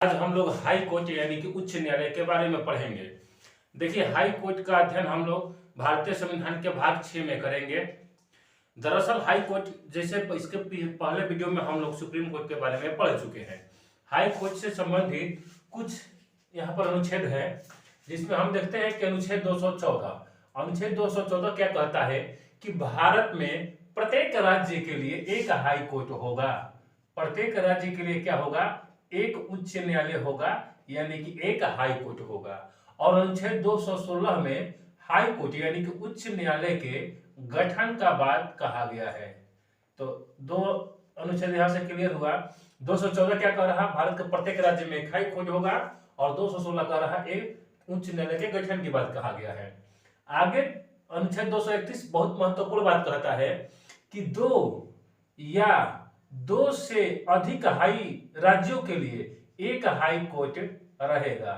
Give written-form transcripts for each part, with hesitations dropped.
आज हम लोग हाई कोर्ट यानी कि उच्च न्यायालय के बारे में पढ़ेंगे। देखिए, हाई कोर्ट का अध्ययन हम लोग भारतीय संविधान के भाग 6 में करेंगे। दरअसल हाई कोर्ट जैसे इसके पहले वीडियो में हम लोग सुप्रीम कोर्ट के बारे में पढ़ चुके हैं। हाई कोर्ट से संबंधित कुछ यहाँ पर अनुच्छेद है, जिसमें हम देखते हैं कि अनुच्छेद 214 क्या कहता है कि भारत में प्रत्येक राज्य के लिए एक हाई कोर्ट होगा। प्रत्येक राज्य के लिए क्या होगा? एक उच्च न्यायालय होगा, यानी कि एक हाई कोर्ट होगा। और अनुच्छेद 216 में हाई कोर्ट यानी कि उच्च न्यायालय के गठन का बात कहा गया है। तो दो अनुच्छेद यहां से क्लियर हुआ। 214 क्या कह रहा? भारत के प्रत्येक राज्य में एक हाई कोर्ट होगा, और 216 कह रहा एक उच्च न्यायालय के गठन की बात कहा गया है। आगे अनुच्छेद 231 बहुत महत्वपूर्ण बात कहता है कि दो से अधिक हाई राज्यों के लिए एक हाई कोर्ट रहेगा।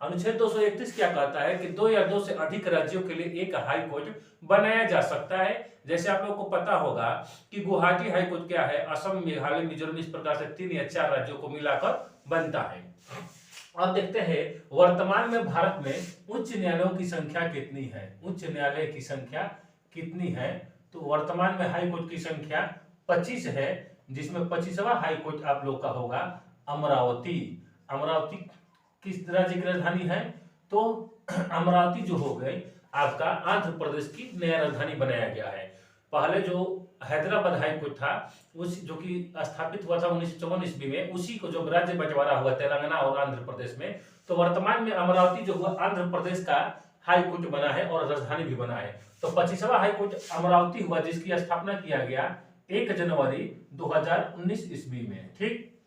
अनुच्छेद 231 क्या कहता है कि दो से अधिक राज्यों के लिए एक हाई कोर्ट बनाया जा सकता है। जैसे आप लोगों को पता होगा कि गुवाहाटी हाई कोर्ट क्या है? असम, मेघालय, मिजोरम, इस प्रकार से 3 या 4 राज्यों को मिलाकर बनता है। अब देखते हैं वर्तमान में भारत में उच्च न्यायालयों की संख्या कितनी है। उच्च न्यायालय की संख्या कितनी है? तो वर्तमान में हाई कोर्ट की संख्या 25 है, जिसमें 25वां हाई कोर्ट आप लोग का होगा अमरावती। अमरावती किस राज्य की राजधानी है? तो अमरावती जो हो गई आपका आंध्र प्रदेश की नया राजधानी बनाया गया है। पहले जो हैदराबाद हाई कोर्ट था, उस जो कि स्थापित हुआ था 1954 ईस्वी में, उसी को जो राज्य बंटवारा हुआ तेलंगाना और आंध्र प्रदेश में, तो वर्तमान में अमरावती जो हुआ आंध्र प्रदेश का हाई कोर्ट बना है और राजधानी भी बना है। तो 25वां हाई कोर्ट अमरावती हुआ, जिसकी स्थापना किया गया 1 जनवरी 2019 ईस्वी में। ठीक,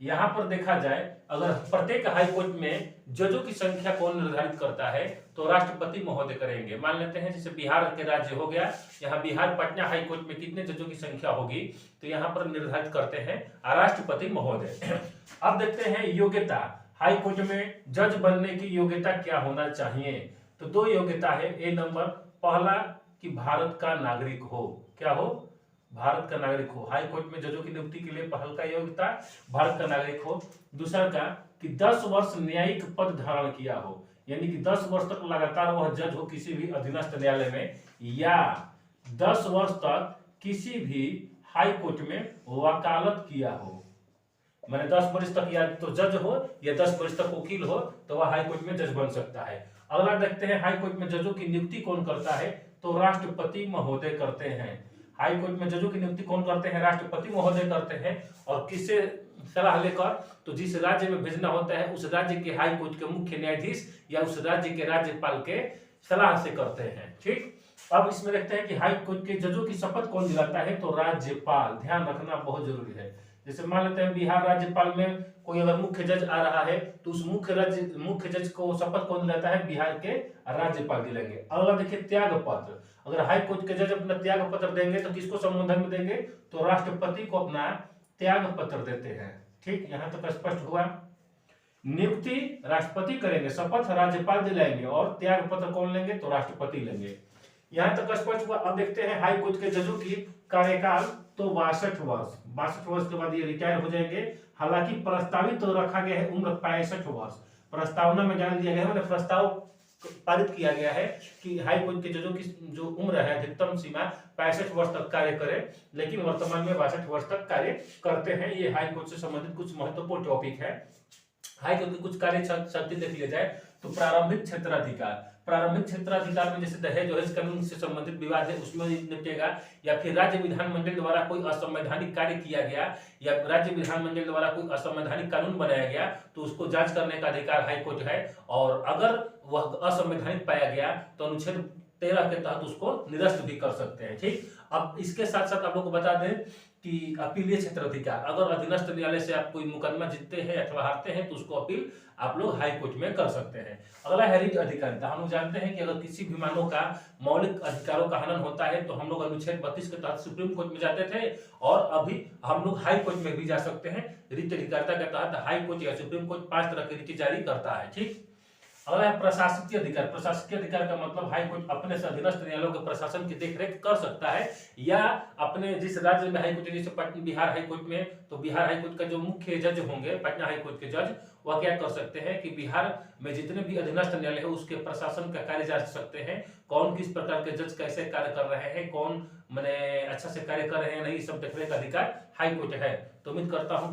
यहां पर देखा जाए अगर प्रत्येक हाई कोर्ट में जजों की संख्या कौन निर्धारित करता है, तो राष्ट्रपति महोदय करेंगे। मान लेते हैं जैसे बिहार के राज्य हो गया, यहाँ बिहार पटना हाई कोर्ट में कितने जजों की संख्या होगी, तो यहाँ पर निर्धारित करते हैं राष्ट्रपति महोदय। अब देखते हैं योग्यता। हाई कोर्ट में जज बनने की योग्यता क्या होना चाहिए? तो 2 योग्यता है। ए नंबर, पहला कि भारत का नागरिक हो। क्या हो? भारत का नागरिक हो। हाई कोर्ट में जजों की नियुक्ति के लिए पहल का योग्यता भारत का नागरिक हो। दूसरा का कि 10 वर्ष न्यायिक पद धारण किया हो, यानी कि 10 वर्ष तक लगातार वह जज हो किसी भी अधीनस्थ न्यायालय में, या 10 वर्ष तक किसी भी हाई कोर्ट में वकालत किया हो। मैंने 10 वर्ष तक या तो जज हो या 10 वर्ष तक वकील हो, तो वह हाई कोर्ट में जज बन सकता है। अगला देखते हैं हाई कोर्ट में जजों की नियुक्ति कौन करता है? तो राष्ट्रपति महोदय करते हैं। हाई कोर्ट में जजों की नियुक्ति कौन करते हैं? राष्ट्रपति महोदय करते हैं। और किससे सलाह लेकर? तो जिस राज्य में भेजना होता है उस राज्य के हाई कोर्ट के मुख्य न्यायाधीश या उस राज्य के राज्यपाल के सलाह से करते हैं। ठीक, अब इसमें देखते हैं कि हाई कोर्ट के जजों की शपथ कौन दिलाता है? तो राज्यपाल। ध्यान रखना बहुत जरूरी है। जैसे मान लेते हैं बिहार राज्यपाल में कोई अगर मुख्य जज आ रहा है, तो उस मुख्य जज को शपथ कौन दिलाता है? बिहार के राज्यपाल दिलाएंगे। अगला देखिए त्याग पत्र। अगर हाई कोर्ट के जज अपना त्याग पत्र देंगे तो किसको संबोधन में देंगे? तो राष्ट्रपति को अपना त्याग पत्र देते हैं। ठीक, यहां तक स्पष्ट हुआ। नियुक्ति राष्ट्रपति करेंगे, शपथ राज्यपाल दिलाएंगे, और त्याग पत्र कौन लेंगे? तो राष्ट्रपति लेंगे। यहां तक स्पष्ट हुआ। अब देखते हैं हाई कोर्ट के जजों की कार्यकाल, तो 62 वर्ष। 62 वर्ष के बाद ये रिटायर हो जाएंगे। हालांकि प्रस्तावित तो रखा गया है उम्र 65 वर्ष, प्रस्तावना में डाल दिया गया है, प्रस्ताव पारित किया गया है कि हाई कोर्ट के जजों की जो उम्र है अधिकतम सीमा 65 वर्ष तक कार्य करे, लेकिन वर्तमान में 62 वर्ष तक कार्य करते हैं। ये हाई कोर्ट से संबंधित कुछ महत्वपूर्ण टॉपिक है। हाई कोर्ट की कुछ कार्य शक्ति देख लिया जाए तो प्रारंभिक क्षेत्राधिकार। प्रारंभिक क्षेत्राधिकार में जैसे दहेज कानून से संबंधित विवाद है उसमें निपटेगा, या फिर राज्य विधानमंडल द्वारा कोई असंवैधानिक कार्य किया गया या राज्य विधानमंडल द्वारा कोई असंवैधानिक कानून बनाया गया तो उसको जांच करने का अधिकार हाई कोर्ट है, और अगर वह असंवैधानिक पाया गया तो अनुच्छेद 13 के तहत उसको निरस्त भी कर सकते हैं। ठीक, अब इसके साथ साथ आप लोग को बता दें कि अपीलीय क्षेत्राधिकार, अगर अधीनस्थ न्यायालय से आप कोई मुकदमा जीतते हैं अथवा हारते हैं तो उसको अपील आप लोग हाई कोर्ट में कर सकते हैं। अगला है रिट अधिकारिता। हम लोग जानते हैं कि अगर किसी भी मानव का मौलिक अधिकारों का हनन होता है तो हम लोग अनुच्छेद 32 के तहत सुप्रीम कोर्ट में जाते थे, और अभी हम लोग हाई कोर्ट में भी जा सकते हैं। रिट अधिकारिता के तहत हाई कोर्ट या सुप्रीम कोर्ट 5 तरह की रिट जारी करता है। ठीक, अगला है प्रशासकीय अधिकार। प्रशासकीय अधिकार का मतलब हाई कोर्ट अपने से अधीनस्थ न्यायालयों के प्रशासन की देखरेख कर सकता है, या अपने जिस राज्य में हाई कोर्ट है, जैसे बिहार हाई कोर्ट में, तो बिहार हाई कोर्ट का जो मुख्य जज होंगे पटना हाई कोर्ट के जज, वह क्या कर सकते हैं कि बिहार में जितने भी अधीनस्थ न्यायालय है उसके प्रशासन का कार्य जांच सकते हैं, कौन किस प्रकार के जज कैसे कार्य कर रहे हैं, कौन मैंने अच्छा से कार्य कर रहे हैं नहीं, सब देखने का अधिकार हाई कोर्ट है। तो उम्मीद करता हूँ